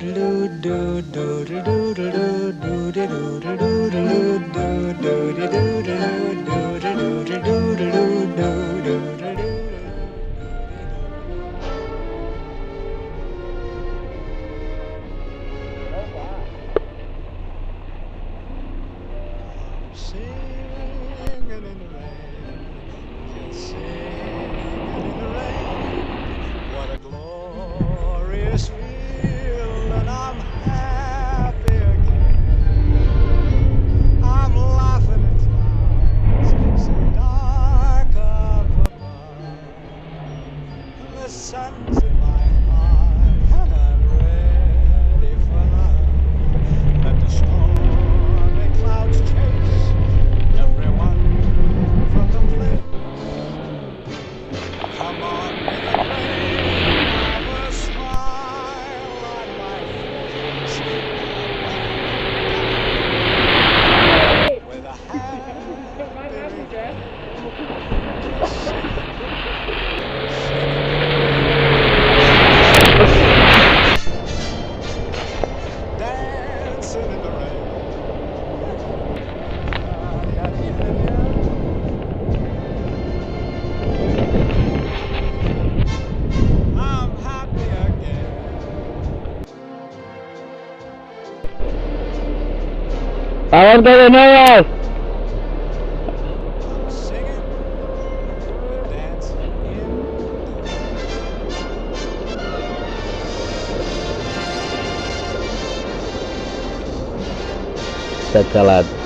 Singing in the rain, just singing in the rain. What a glorious feeling! I'm happy again. I'm laughing at clouds so dark up above. The sun's in my heart, and I'm ready for love. Let the stormy clouds chase everyone from the place. Come on, make it rain. Have a smile on my face. With a happy just dancing in the rain. I'm happy again. Aguanta de nuevas. I'm singing, dancing in Está calado.